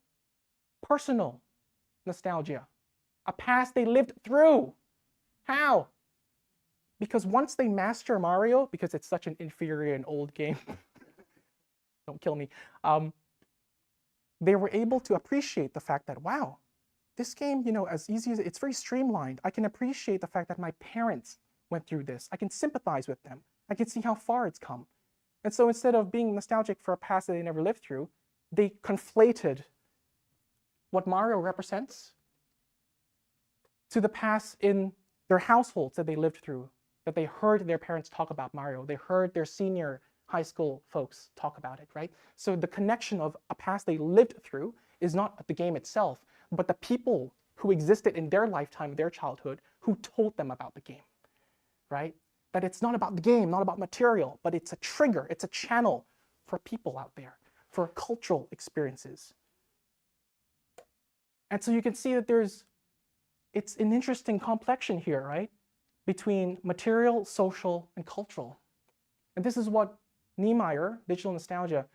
a past they lived through. How? Because once they master Mario, because it's such an inferior and old game, don't kill me, they were able to appreciate the fact that, wow, this game, you know, as easy as it's very streamlined. I can appreciate the fact that my parents went through this. I can sympathize with them. I can see how far it's come. And so instead of being nostalgic for a past that they never lived through, they conflated what Mario represents to the past in their households that they lived through, that they heard their parents talk about Mario. They heard their senior high school folks talk about it, right? So the connection of a past they lived through is not the game itself, but the people who existed in their lifetime, their childhood, who told them about the game, right? That it's not about the game, not about material, but it's a trigger, it's a channel for people out there, for cultural experiences. And so you can see that it's an interesting complexion here, right? Between material, social, and cultural. And this is what Niemeyer, digital nostalgia,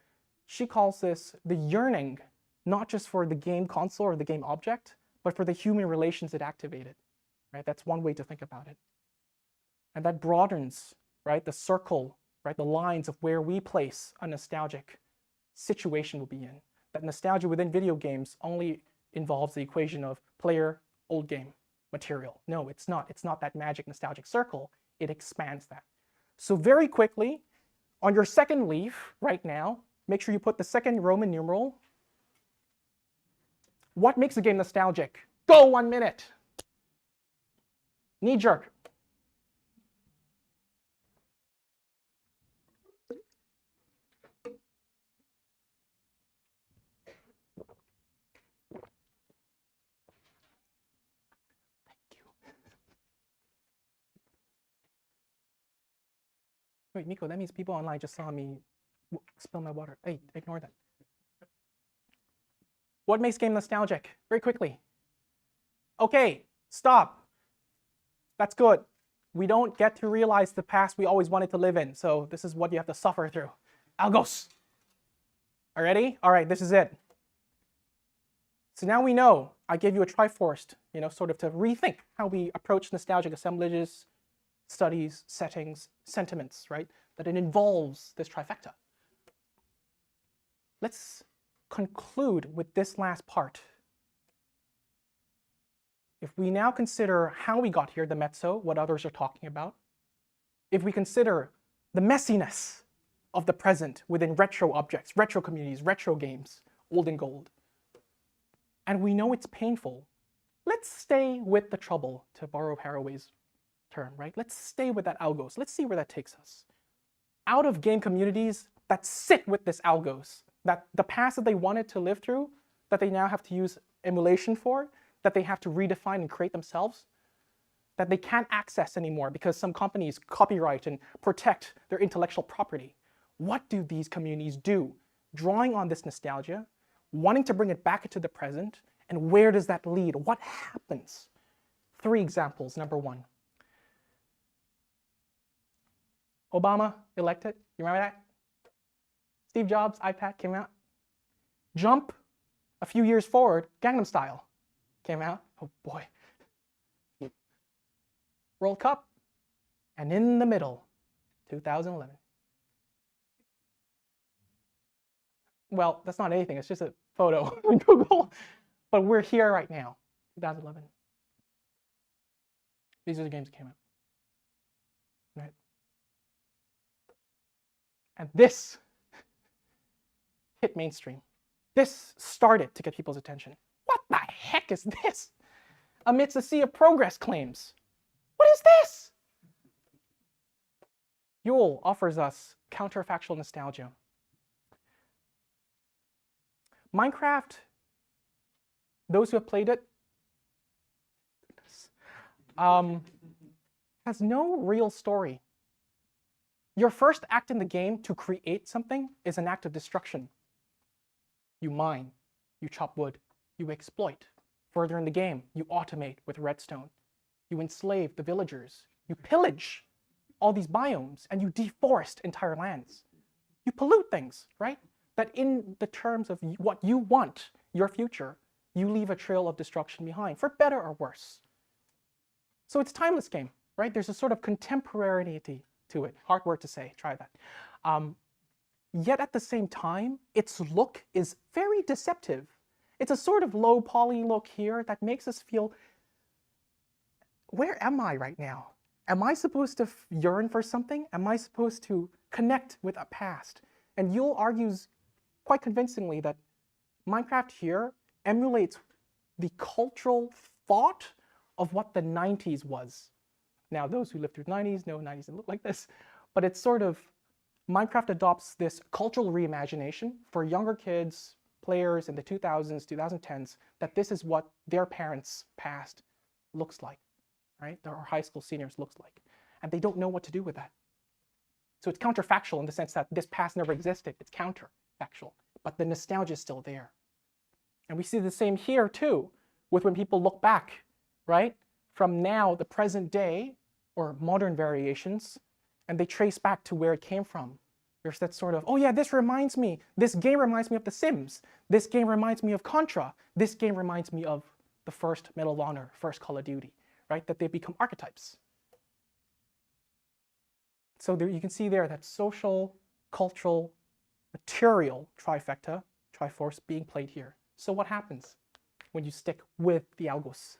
she calls this the yearning not just for the game console or the game object, but for the human relations it activated, right? That's one way to think about it. And that broadens, right, the circle, right, the lines of where we place a nostalgic situation will be in. That nostalgia within video games only involves the equation of player, old game, material. No, it's not. It's not that magic nostalgic circle. It expands that. So very quickly, on your second leaf right now, make sure you put the second Roman numeral. What makes a game nostalgic? Go 1 minute. Knee jerk. Wait, Nico, that means people online just saw me spill my water. Hey, ignore that. What makes game nostalgic? Very quickly. Okay, stop. That's good. We don't get to realize the past we always wanted to live in, so this is what you have to suffer through. Algos. Are you ready? All right, this is it. So now we know. I gave you a triforced, sort of to rethink how we approach nostalgic assemblages, studies, settings, sentiments, right? That it involves this trifecta. Let's conclude with this last part. If we now consider how we got here, the Metso, what others are talking about, if we consider the messiness of the present within retro objects, retro communities, retro games, old and gold, and we know it's painful, let's stay with the trouble, to borrow Haraway's term, right? Let's stay with that algos. Let's see where that takes us. Out of game communities that sit with this algos, that the past that they wanted to live through, that they now have to use emulation for, that they have to redefine and create themselves, that they can't access anymore because some companies copyright and protect their intellectual property. What do these communities do? Drawing on this nostalgia, wanting to bring it back into the present, and where does that lead? What happens? 3 examples. Number 1. Obama elected, you remember that? Steve Jobs, iPad came out. Jump a few years forward, Gangnam Style came out. Oh boy. World Cup, and in the middle, 2011. Well, that's not anything, it's just a photo on Google. But we're here right now, 2011. These are the games that came out. Right? And this hit mainstream. This started to get people's attention. What the heck is this? Amidst a sea of progress claims. What is this? Yule offers us counterfactual nostalgia. Minecraft, those who have played it, has no real story. Your first act in the game to create something is an act of destruction. You mine, you chop wood, you exploit. Further in the game, you automate with redstone. You enslave the villagers. You pillage all these biomes, and you deforest entire lands. You pollute things, right? That in the terms of what you want, your future, you leave a trail of destruction behind, for better or worse. So it's a timeless game, right? There's a sort of contemporaneity to it. Hard word to say, try that. Yet at the same time, its look is very deceptive. It's a sort of low poly look here that makes us feel, where am I right now? Am I supposed to yearn for something? Am I supposed to connect with a past? And Yule argues quite convincingly that Minecraft here emulates the cultural thought of what the 90s was. Now, those who lived through the 90s know 90s didn't look like this, but it's sort of, Minecraft adopts this cultural reimagination for younger kids, players in the 2000s, 2010s, that this is what their parents' past looks like, right? Their high school seniors looks like. And they don't know what to do with that. So it's counterfactual in the sense that this past never existed. It's counterfactual, but the nostalgia is still there. And we see the same here too, with when people look back, right? From now, the present day, or modern variations, and they trace back to where it came from. There's that sort of, oh yeah, this game reminds me of The Sims. This game reminds me of Contra. This game reminds me of the first Medal of Honor, first Call of Duty, right? That they become archetypes. So there, you can see there that social, cultural, material trifecta, triforce being played here. So what happens when you stick with the algos?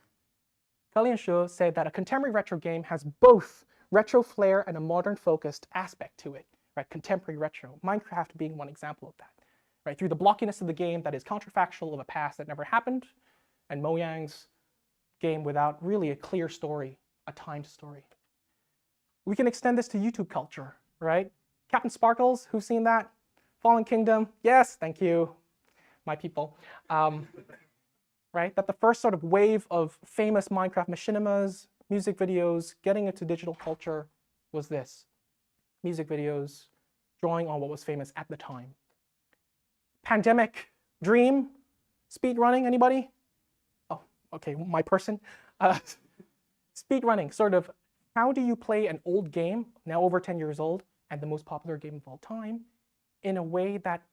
Kelly and Shu said that a contemporary retro game has both retro flair and a modern focused aspect to it, right? Contemporary retro, Minecraft being one example of that, right? Through the blockiness of the game that is counterfactual of a past that never happened, and Mojang's game without really a clear story, a timed story. We can extend this to YouTube culture, right? Captain Sparkles, who's seen that? Fallen Kingdom, yes, thank you, my people. Right? That the first sort of wave of famous Minecraft machinimas, music videos, getting into digital culture was this. Music videos, drawing on what was famous at the time. Pandemic dream, speed running, anybody? Oh, okay, my person. Speed running, sort of, how do you play an old game, now over 10 years old, and the most popular game of all time, in a way that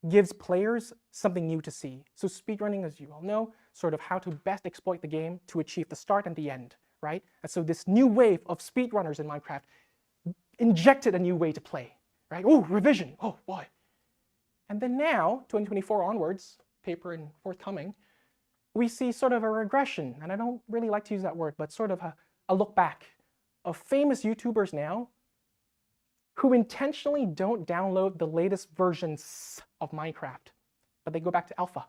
gives players something new to see. So speedrunning, as you all know, sort of how to best exploit the game to achieve the start and the end, right? And so this new wave of speedrunners in Minecraft injected a new way to play, right? Oh, revision, oh boy. And then now, 2024 onwards, paper and forthcoming, we see sort of a regression, and I don't really like to use that word, but sort of a look back of famous YouTubers now who intentionally don't download the latest versions of Minecraft, but they go back to alpha,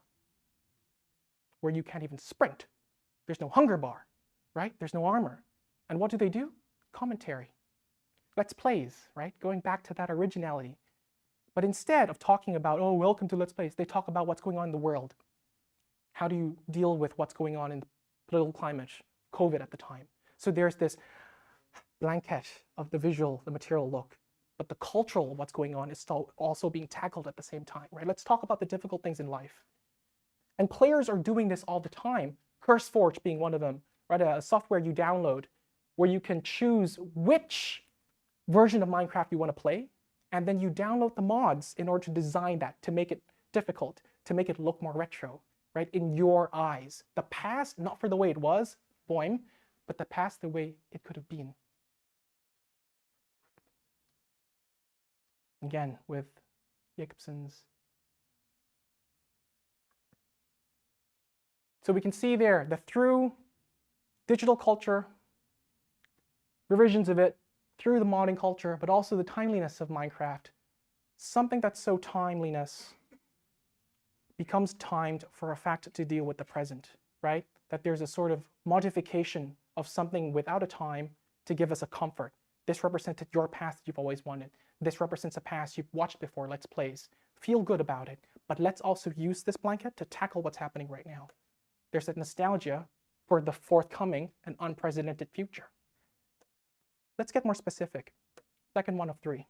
where you can't even sprint. There's no hunger bar, right? There's no armor. And what do? Commentary. Let's Plays, right? Going back to that originality. But instead of talking about, oh, welcome to Let's Plays, they talk about what's going on in the world. How do you deal with what's going on in the political climate, COVID at the time? So there's this blanket of the visual, the material look. But the cultural, what's going on, is still also being tackled at the same time, right? Let's talk about the difficult things in life. And players are doing this all the time. CurseForge being one of them, right? A software you download where you can choose which version of Minecraft you want to play, and then you download the mods in order to design that, to make it difficult, to make it look more retro, right? In your eyes. The past, not for the way it was, boing, but the past the way it could have been. Again, with Jacobson's. So we can see there that through digital culture, revisions of it, through the modding culture, but also the timeliness of Minecraft, something that's so timeliness becomes timed for a fact to deal with the present, right? That there's a sort of modification of something without a time to give us a comfort. This represented your past that you've always wanted. This represents a past you've watched before, Let's Plays. Feel good about it, but let's also use this blanket to tackle what's happening right now. There's that nostalgia for the forthcoming and unprecedented future. Let's get more specific. Second one of three.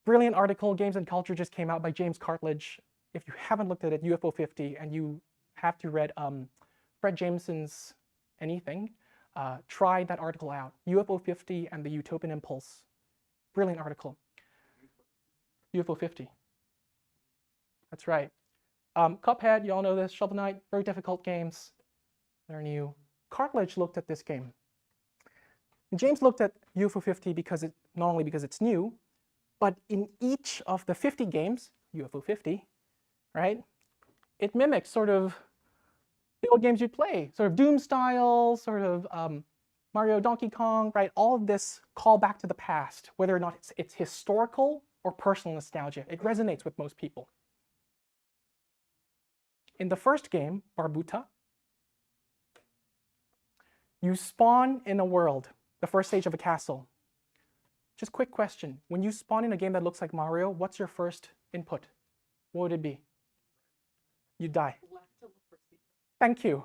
Brilliant article, Games and Culture, just came out by James Cartledge. If you haven't looked at it, UFO 50, and you have to read Fred Jameson's anything, try that article out. UFO 50 and the Utopian Impulse. Brilliant article. UFO 50. That's right. Cuphead, you all know this. Shovel Knight, very difficult games. They're new. Cartledge looked at this game. And James looked at UFO 50 because not only because it's new, but in each of the 50 games, UFO 50, right, it mimics sort of the old games you'd play, sort of Doom style, sort of Mario, Donkey Kong, right? All of this call back to the past, whether or not it's historical or personal nostalgia. It resonates with most people. In the first game, Barbuta, you spawn in a world, the first stage of a castle. Just quick question. When you spawn in a game that looks like Mario, what's your first input? What would it be? You die. Thank you.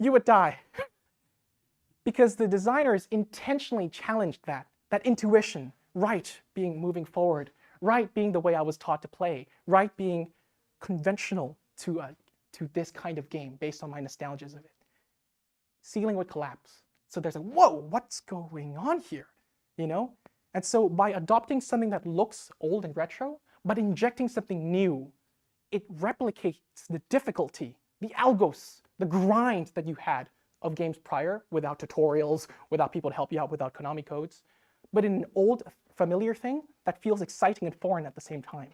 You would die. Because the designers intentionally challenged that intuition, right being moving forward, right being the way I was taught to play, right being conventional to this kind of game based on my nostalgias of it. Ceiling would collapse. So there's a, whoa, what's going on here? you know? And so by adopting something that looks old and retro, but injecting something new, it replicates the difficulty, the algos, the grind that you had of games prior without tutorials, without people to help you out, without Konami codes, but in an old familiar thing that feels exciting and foreign at the same time,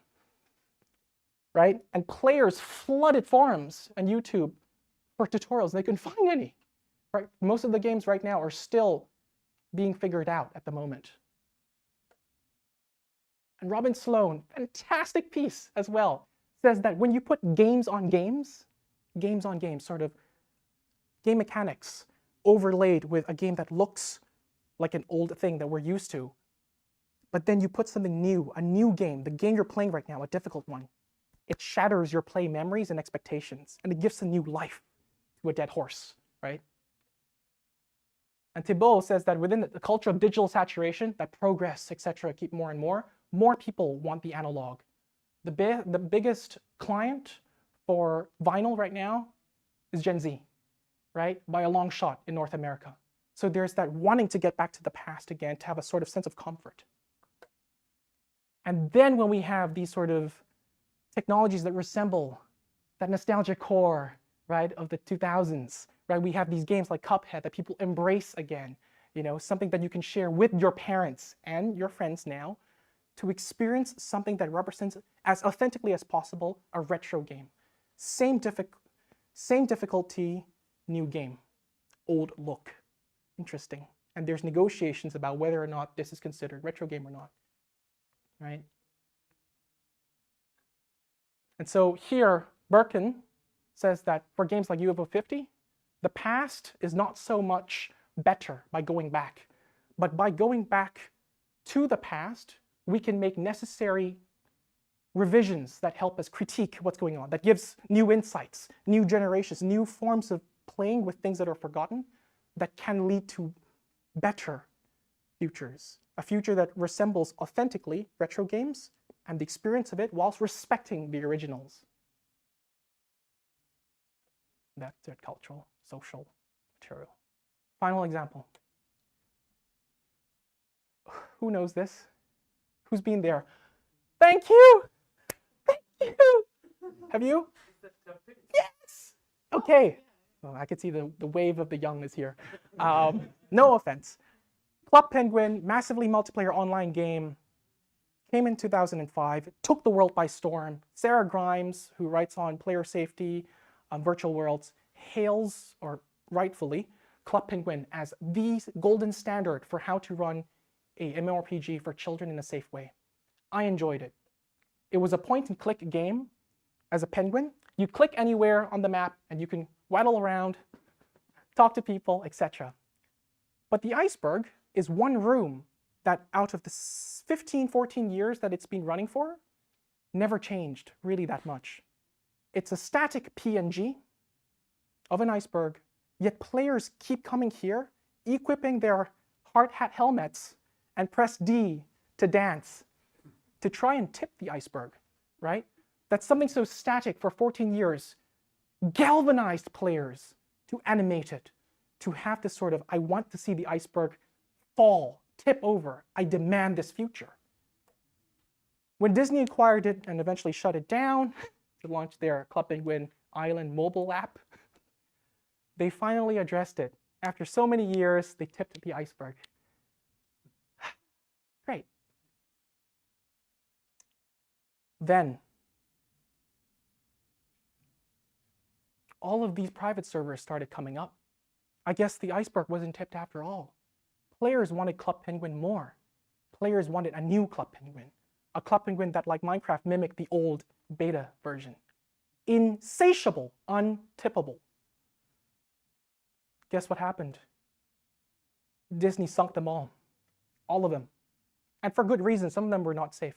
right? And players flooded forums and YouTube for tutorials. They couldn't find any, right? Most of the games right now are still being figured out at the moment. And Robin Sloan, fantastic piece as well, says that when you put games on games, sort of game mechanics overlaid with a game that looks like an old thing that we're used to, but then you put something new, a new game, the game you're playing right now, a difficult one, it shatters your play memories and expectations, and it gives a new life to a dead horse, right? And Thibault says that within the culture of digital saturation, that progress, etc., keep more and more people want the analog. The biggest client for vinyl right now is Gen Z, right? By a long shot in North America. So there's that wanting to get back to the past again, to have a sort of sense of comfort. And then when we have these sort of technologies that resemble that nostalgic core, right, of the 2000s, right? We have these games like Cuphead that people embrace again, you know, something that you can share with your parents and your friends now to experience something that represents as authentically as possible a retro game. Same difficulty, new game, old look. Interesting. And there's negotiations about whether or not this is considered retro game or not, right? And so here, Birkin says that for games like UFO 50, the past is not so much better by going back, but by going back to the past, we can make necessary revisions that help us critique what's going on, that gives new insights, new generations, new forms of playing with things that are forgotten that can lead to better futures. A future that resembles authentically retro games and the experience of it whilst respecting the originals. That's their cultural, social material. Final example. Who knows this? Who's been there? Thank you! Thank you! Have you? Yes! Okay. Oh, I can see the wave of the young is here. No offense. Club Penguin, massively multiplayer online game, came in 2005, took the world by storm. Sarah Grimes, who writes on player safety, virtual worlds, hails, or rightfully, Club Penguin as the golden standard for how to run a MMORPG for children in a safe way. I enjoyed it. It was a point-and-click game as a penguin. You click anywhere on the map and you can waddle around, talk to people, etc. But the iceberg is one room that out of the 15, 14 years that it's been running for, never changed really that much. It's a static PNG of an iceberg, yet players keep coming here, equipping their hard hat helmets and press D to dance, to try and tip the iceberg, right? That's something so static for 14 years, galvanized players to animate it, to have this sort of, I want to see the iceberg fall, tip over, I demand this future. When Disney acquired it and eventually shut it down to launch their Club Penguin Island mobile app, they finally addressed it. After so many years, they tipped the iceberg. Great. Then, all of these private servers started coming up. I guess the iceberg wasn't tipped after all. Players wanted Club Penguin more. Players wanted a new Club Penguin. A Club Penguin that, like Minecraft, mimicked the old beta version. Insatiable, untippable. Guess what happened? Disney sunk them all of them. And for good reason, some of them were not safe.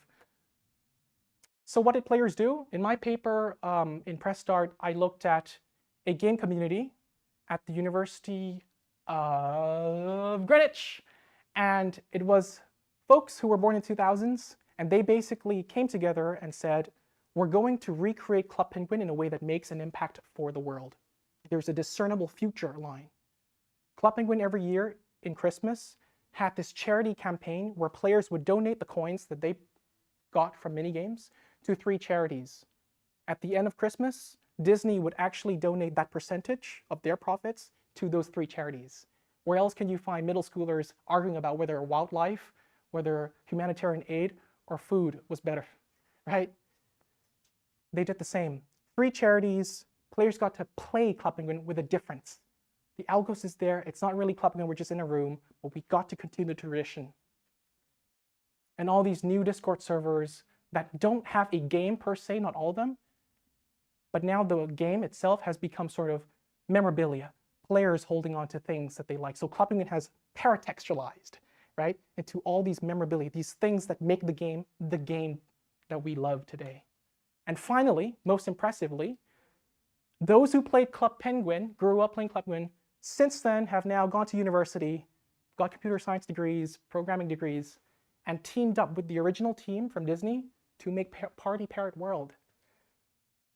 So what did players do? In my paper in Press Start, I looked at a game community at the University of Greenwich. And it was folks who were born in 2000s, and they basically came together and said, we're going to recreate Club Penguin in a way that makes an impact for the world. There's a discernible future line. Club Penguin every year in Christmas had this charity campaign where players would donate the coins that they got from minigames to 3 charities. At the end of Christmas, Disney would actually donate that percentage of their profits to those 3 charities. Where else can you find middle schoolers arguing about whether wildlife, whether humanitarian aid, or food was better, right? They did the same. 3 charities, players got to play Club Penguin with a difference. The Algos is there, it's not really Club Penguin, we're just in a room, but we got to continue the tradition. And all these new Discord servers that don't have a game per se, not all of them, but now the game itself has become sort of memorabilia. Players holding on to things that they like. So Club Penguin has paratextualized, right, into all these memorabilia, these things that make the game that we love today. And finally, most impressively, those who played Club Penguin, grew up playing Club Penguin, since then have now gone to university, got computer science degrees, programming degrees, and teamed up with the original team from Disney to make Party Parrot World.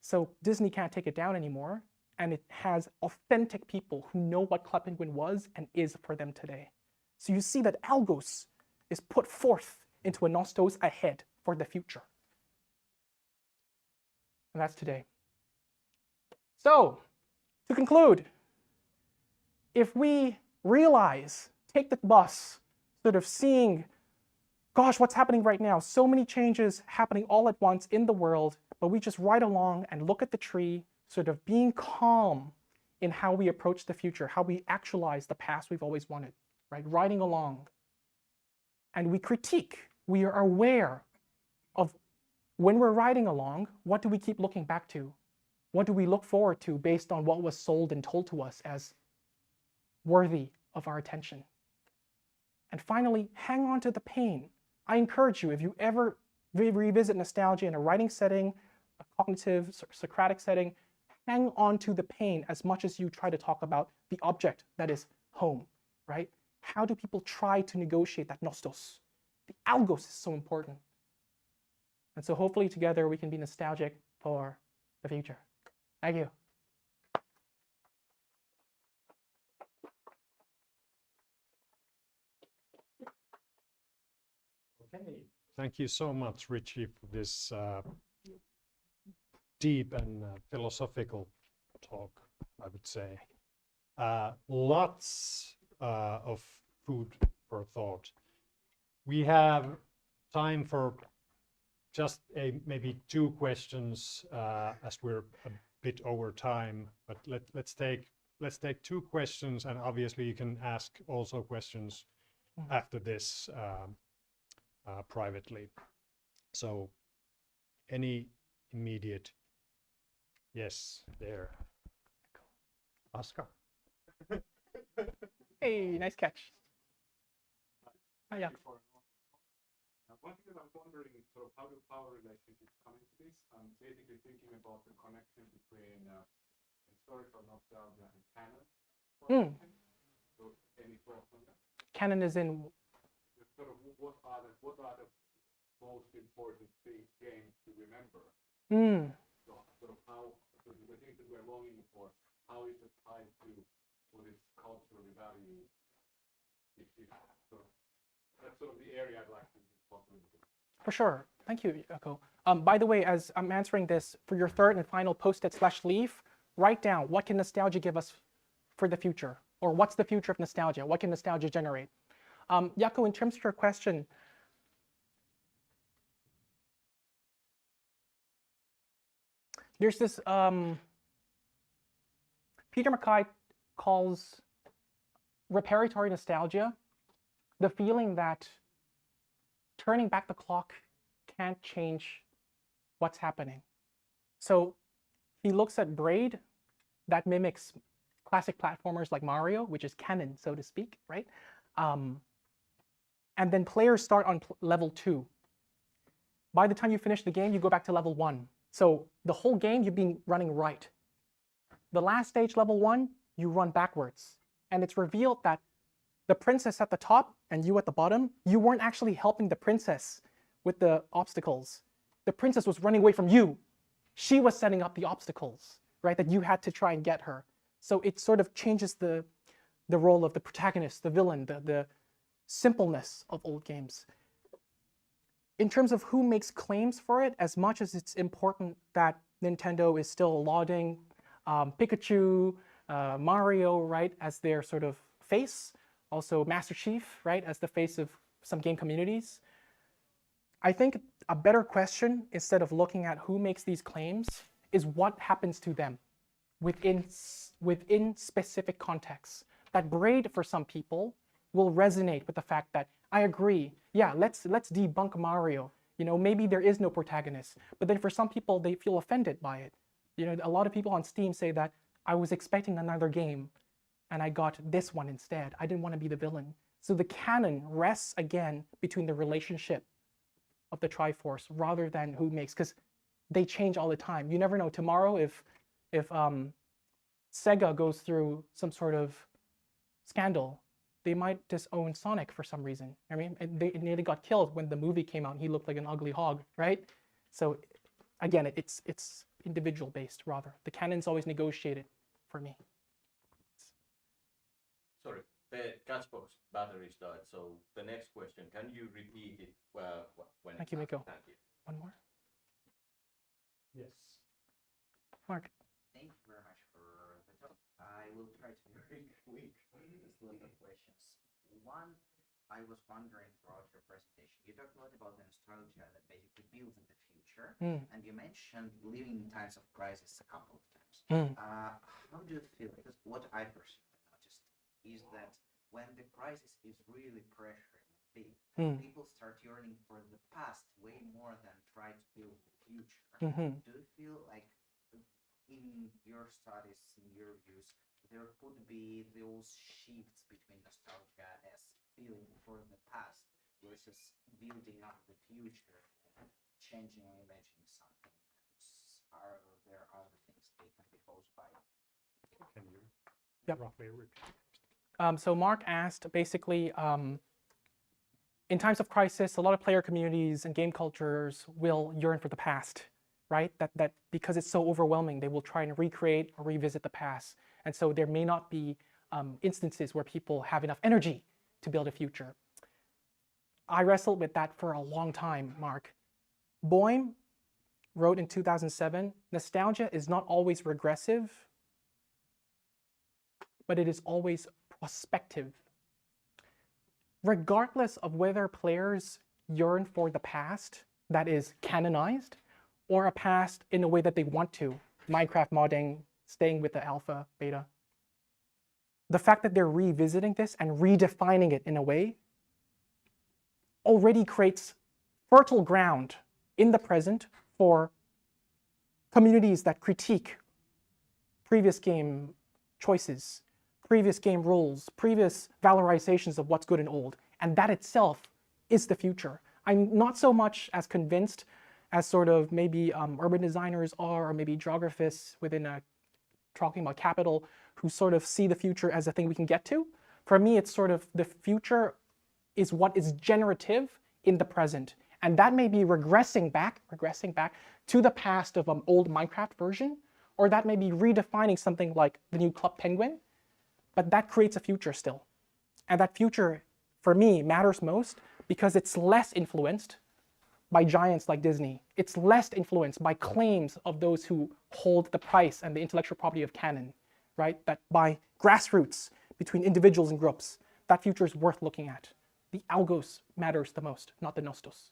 So Disney can't take it down anymore, and it has authentic people who know what Club Penguin was and is for them today. So you see that Algos is put forth into a nostos ahead for the future. And that's today. So, to conclude, if we realize, take the bus, sort of seeing, gosh, what's happening right now? So many changes happening all at once in the world, but we just ride along and look at the tree, sort of being calm in how we approach the future, how we actualize the past we've always wanted, right? Riding along. And we critique, we are aware of when we're riding along, what do we keep looking back to? What do we look forward to based on what was sold and told to us as worthy of our attention? And finally, hang on to the pain. I encourage you, if you ever revisit nostalgia in a writing setting, a cognitive, Socratic setting, hang on to the pain as much as you try to talk about the object that is home, right? How do people try to negotiate that nostos? The algos is so important. And so hopefully together we can be nostalgic for the future. Thank you. Okay, thank you so much, Richy, for this deep and philosophical talk, I would say. Lots of food for thought. We have time for just maybe 2 questions as we're a bit over time, but let's take 2 questions, and obviously you can ask also questions after this privately. So any immediate? Yes, there. Oscar. Hey, nice catch. Oh, yeah. One thing that I'm wondering is sort of how do power relationships come into this? I'm basically thinking about the connection between historical nostalgia and canon. So any thoughts on that? Canon is in. Sort of what are the most important games to remember? So sort of how the things that we're longing for, how is it tied to what is culturally valued? That's sort of the area I'd like to talk about. For sure. Thank you, Yoko. By the way, as I'm answering this, for your third and final post-it/leaf, write down what can nostalgia give us for the future? Or what's the future of nostalgia? What can nostalgia generate? Yako, in terms of your question, there's this, Peter MacKay calls reparatory nostalgia the feeling that turning back the clock can't change what's happening. So he looks at Braid that mimics classic platformers like Mario, which is canon, so to speak, right? And then players start on level 2. By the time you finish the game, you go back to level 1. So the whole game you've been running right. The last stage, level 1, you run backwards. And it's revealed that the princess at the top and you at the bottom, you weren't actually helping the princess with the obstacles. The princess was running away from you. She was setting up the obstacles, right, that you had to try and get her. So it sort of changes the role of the protagonist, the villain, simpleness of old games. In terms of who makes claims for it, as much as it's important that Nintendo is still lauding Pikachu, Mario, right, as their sort of face, also Master Chief, right, as the face of some game communities. I think a better question, instead of looking at who makes these claims, is what happens to them within specific contexts. That Braid, for some people, will resonate with the fact that, I agree, yeah, let's debunk Mario. You know, maybe there is no protagonist. But then for some people, they feel offended by it. You know, a lot of people on Steam say that I was expecting another game and I got this one instead. I didn't want to be the villain. So the canon rests again between the relationship of the Triforce rather than who makes, because they change all the time. You never know. Tomorrow, if Sega goes through some sort of scandal, they might disown Sonic for some reason. I mean, it nearly got killed when the movie came out and he looked like an ugly hog, right? So again, it's individual based rather. The canon's always negotiated for me. Sorry, the Catchbox batteries died. So the next question, can you repeat it when Thank you, Mikko. Thank you. One more? Yes. Mark. Thank you very much for the talk. I will try to be very quick. There's lots of questions. One, I was wondering throughout your presentation, you talked a lot about the nostalgia that basically builds in the future, and you mentioned living in times of crisis a couple of times. How do you feel? Because what I personally noticed is that when the crisis is really pressuring big, people start yearning for the past way more than try to build the future. Do you feel like in your studies, in your views, there could be those shifts between nostalgia as feeling for the past versus building up the future, changing and imagining something? Are there other things they can be caused by? Can you Yep. roughly repeat? So Mark asked basically, in times of crisis, a lot of player communities and game cultures will yearn for the past, right? That because it's so overwhelming, they will try and recreate or revisit the past. And so there may not be instances where people have enough energy to build a future. I wrestled with that for a long time, Mark. Boehm wrote in 2007, nostalgia is not always regressive, but it is always prospective. Regardless of whether players yearn for the past that is canonized or a past in a way that they want to, Minecraft modding, staying with the alpha, beta, the fact that they're revisiting this and redefining it in a way already creates fertile ground in the present for communities that critique previous game choices, previous game rules, previous valorizations of what's good and old. And that itself is the future. I'm not so much as convinced as sort of maybe urban designers are, or maybe geographists within talking about capital, who sort of see the future as a thing we can get to. For me, it's sort of the future is what is generative in the present. And that may be regressing back to the past of an old Minecraft version, or that may be redefining something like the new Club Penguin, but that creates a future still. And that future, for me, matters most because it's less influenced by giants like Disney. It's less influenced by claims of those who hold the price and the intellectual property of canon, right? That by grassroots, between individuals and groups, that future is worth looking at. The algos matters the most, not the nostos.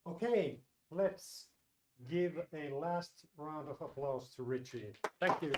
Okay, let's give a last round of applause to Richy. Thank you.